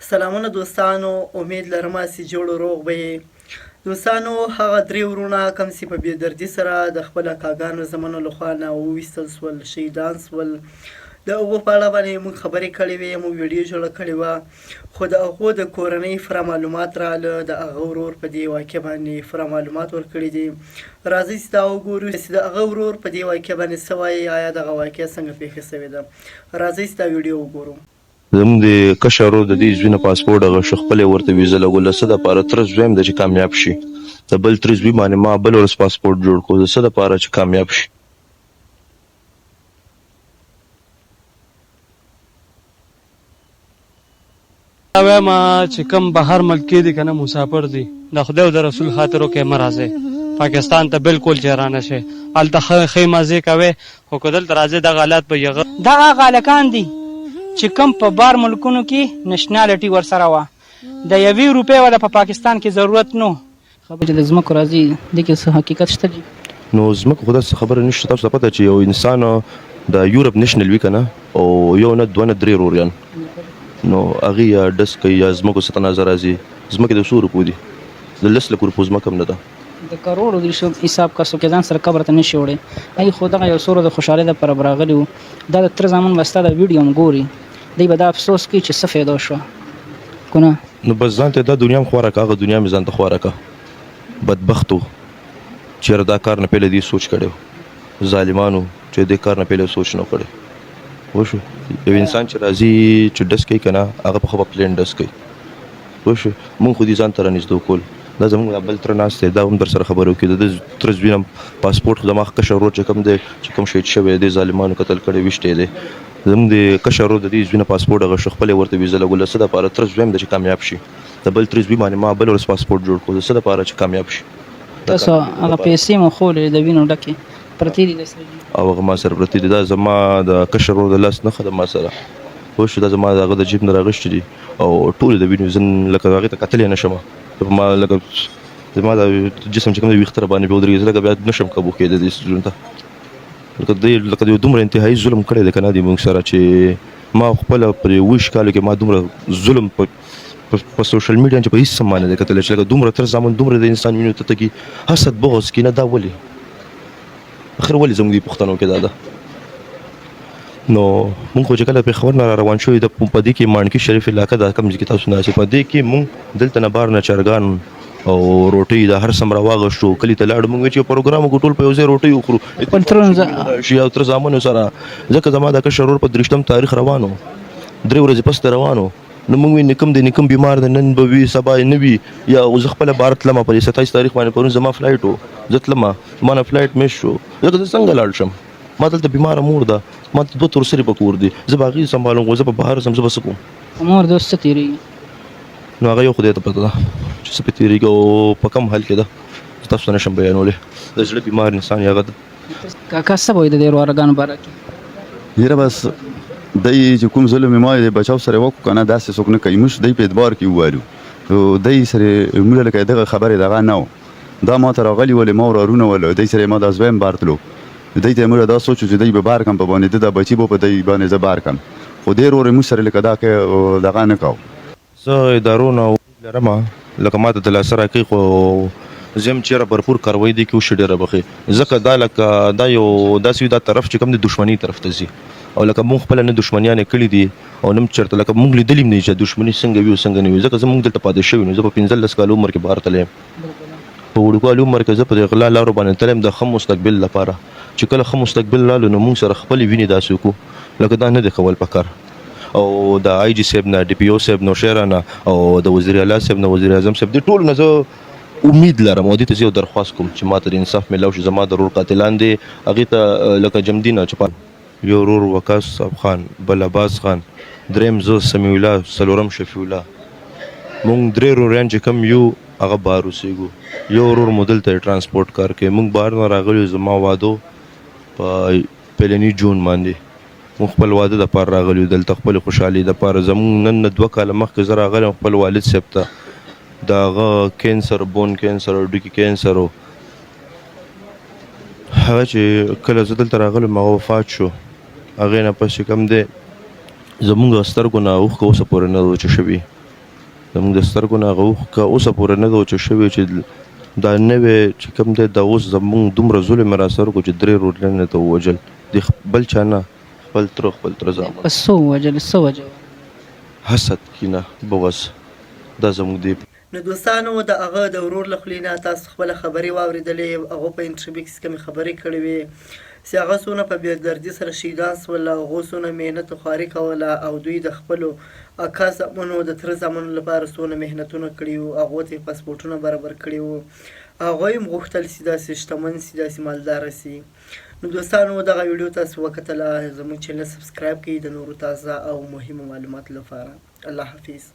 سلامونه دوستانو، امید لرم چې جوړ و روغ به یې. دوستانو، هغه درې ورونه کوم چې په بېدردي سره د خپلو اکاګانو زمنو لخوا نه وویستل شول، شهیدان شول، د هغو په اړه باندې موږ خبرې کړې وې، موږ ویډیو جوړه کړې وه، خو د هغو د کورنۍ پوره معلومات راغله. د هغه ورور په دې واقع باندې پوره معلومات ورکړي دي. راځئ چې دا وګورو چې د هغه ورور په دې واقع باندې څه وایي، آیا دغه واقع څنګه پیښه شوې ده. راځئ چې دا ویډیو وګورو. زموږ د کشر ورور د دې زوی نه پاسپورټ هغه شو، خپلې ورته ویزه لګوله. څه دپاره تره زوی یم ده چې کامیاب شي. د بل تره زوی باندې ما بل ورځ پاسپورټ جوړ کړو، د څه دپاره چې کامیاب شي. وایم چې کوم بهر ملک کې دي که نه مسافر دي، د خدای او د رسول خاطر وکړئ، مه راځئ پاکستان ته بالکل چې رانه شئ. هلته ښې مزې کوئ، خو که دلته راځئ دغه حالات به یغه دغه هغه هلکان دي چې کوم په بار ملکونو کې نشنالټي ورسره وه، د یوې روپۍ ولا په پاکستان کې ضرورت نه و. خبرې چې د ځمکو راځي دې کې څه حقیقت شته دي؟ نو ځمکو خو داسې خبره نشته. تاسو ته پته چې یو انسان د یورپ نیشنل وي که نه، او یو نه دوه نه درې روریان، نو هغې یا ډس کوي یا ځمکو څه تنازع راځي. ځمکې د څو روپو دي؟ د 10 لکو روپو ځمکه هم نه ده. د کروړو دېرشو حساب کسو کې ځان سره قبر ته نشي وړی. ای خو دغه یو څو د خوشحالۍ دپاره به راغلي وو. دا د تره زامن به ستا د ویډیو هم ګوري، دی به دا افسوس کوي چې څه فایده شوه که نه. نو بس ځان ته دا دنیا هم خواره که، هغه دنیا مې ځان ته خواره که. بدبختو چېرې دا کار نه پهله دې سوچ کړی و، ظالمانو چې دې کار نه پهله سوچ نه کړی. وشو یو انسان چې راځي چې ډس کوي که نه، هغه په ښه په پلین ډس کوي. وشو مونږ خو دې ځان ته رانږدې کول. دا زموږ دا بل تره ناست دی، دا هم در سره خبرې وکړي. د ده تره زوی هم پاسپورټ خو زما کشر ورور چې کوم دی، چې کوم شهید شوی دی، ظالمانو قتل کړی ویشتی دی. زموږ د کشر ورور د دې زوی نه پاسپورټ هغه شو، خپلې ورته ویزه لګوله. څه دپاره تره زوی یم ده چې کامیاب شي. د بل تره زوی باندې ما بل ورځ پاسپورټ جوړ کړو، د څه دپاره چې کامیاب شي. تاسو هغه پیسې مو خولې د وینو ډکې پرتې دي درسره دي؟ او هغه ما سره پرتې دي. دا زما د کشر ورور د لاس نښه ده ما سره. پوه شو، دا زما د هغه د جیب نه راغوښتي دي، او ټولې د وینو زه لکه هغې ته کتلی نه شم. ما لکه زما د جسم چې کوم دی ویښته راباندې بیا ودرېږي، زه لکه بیا نه شم قبول کېدی دې سیزونو ته. لکه د یو دومره انتهایي ظلم کړی دی که نه دی موږ سره، چې ما خپله په 20 کالو کې ما دومره ظلم په سوشل میډیا چې په هېڅ څه ما نه دی کتلی، چې لکه دومره تر زامن دومره د انسان وینو ته تګي، حسد بغض کینه. دا ولې اخر ولې زموږ دې پښتنو کې دا ده؟ نو مونږ خو چې کله پېښور نه را روان شوي، د په دې کې ماڼکي شریف علاقه ده، کوم ځای کې تاسو ناست، په دې کې مونږ دلته نه بار نه چرګان او روټۍ دا هر څه مې راواغوښتو. کلي ته لاړو، مونږ چې یو پروګرام وکړو ټول په یو ځای روټۍ وخورو شي او تر زامنو سره. ځکه زما د کشر ورور په 23 تاریخ روان و، 3 ورځې پس ته روان و. نو مونږ وایي نکم دی نکم بیمار دی، نن به وي سبا یې نه وي. یا زه خپله بهر تلم په 27 تاریخ باندې، پرون زما فلایټ و، زه تلم، زما نه فلایټ مس شو. ځکه زه څنګه لاړ شم؟ ما دلته بیماره مور ده، ما ته 2 تورسرې په کور دي، زه به هغې سنبالم، خو زه به بهر ځم، زه به څه کوم؟ مور دوست څه تېرېږي؟ نو هغه یو خدای ته پته ده چې څه پې تېرېږي او په کوم حال کې ده، تاسو ته نشم بیانولی. د زړه بیمار انسان یې هغه ده. کاکا څه به وایي د دې وروارګانو باره کې؟ یاره بس دی چې کوم ظلم یې ما د بچاو سره وکړو که نه، داسې څوک نه کوي. موږ دی په اعتبار کې ووایو، نو دی سره موږ لکه دغه خبرې دغه نه و، دا ما ته راغلي ولې ما ورارونه ول، دی سره ما دا زویم بار تلو، دی ته موږ دا سوچو چې دی به بار کم په باندې، د دا بچي به په دی باندې زه بار کم، خو دی ورور موږ سره لکه دا کې دغه نه کوو. زه ادارو نه لرم، لکه ما ته د لاسه راکوي، خو زه یم چېرې بھرپور کاروایي دی کې وشي ډېره بخې. ځکه دا لکه دا یو داسې وي، دا طرف چې کوم د دښمنۍ طرف ته ځي، او لکه مونږ خپله نه دښمنیانې کړي دي او نه چېرته لکه مونږ لیدلي هم نه چې دښمني څنګه وي او څنګه نه وي. ځکه زه مونږ دلته پاتې شوي نو، زه په 15 کالو عمر کې بهر تللی یم. په وړوکوالي عمر کې زه په دې غلا لارو باندې تللی یم د ښه مستقبل لپاره، چې کله ښه مستقبل رالو نو مونږ سره خپلې وینې داسې وکړو، لکه دا نه دی کول پکار. او د آی جي صاحب نه، ډي پي او صاحب نوشیره نه، او د وزیر اعلی صاحب نه، وزیر اعظم صاحب، دې ټولو نه زه امید لرم، او دې ته زه یو درخواست کوم چې ما ته د انصاف میلاو شي. زما د ورور قاتلان دي، هغې ته لکه جمدي نه چې یو ورور وقاص صاحب خان، بل عباس خان، دریم زه سمیع الله، څلورم شفیع الله. مونږ 3 وروریان چې کوم یو هغه بهر اوسېږو. یو ورور مو دلته ټرانسپورټ کار کوي. مونږ بهر نه راغلي، زما واده په پیلني جون باندې، مونږ خپل واده دپاره راغلي یو، دلته خپلې خوشحالۍ دپاره. زمونږ نن 2 کاله مخکې زه راغلی یم خپل والد صاحب ته، د هغه کینسر، بون کینسر او ډوکي کینسر و. هغه چې کله زه دلته راغلم هغه وفات شو. هغې نه پس چې کوم دی زمونږ سترګو نه اوښکه اوسه پورې نه ده وچه شوې. زموږ د سترګو نه هغه اوښکه اوسه پورې نه ده وچه شوې چې دا نوی چې کوم دی دا اوس زموږ دومره ظلم یې راسره وکړو چې 3 وروڼه ته ووژل د بل چا نه خپل تره زامن په څه ووژل څه وجه حسد کینه بغض دا زموږ دی. نو دوستانو د هغه د ورور له خولې نه تاسو خپله خبرې واورېدلې هغه په انټرویو کې کومې خبرې کړې وې چې هغه څونه په بېدردي سره شهیدان سول هغو څونه محنت و خواري کوله او دوی د خپلو اکا زامنو د تره زامنو لپاره څونه محنتونه کړي وو هغو ته یې پاسپورټونه برابر کړي وو هغوی هم غوښتل چې داسې شتمن سي داسې مالداره سي. نو دوستانو دغه ویډیو تاسو وکتله زموږ چینل سبسکرایب کړئ د نورو تازه او مهمو معلوماتو لپاره. الله حافظ.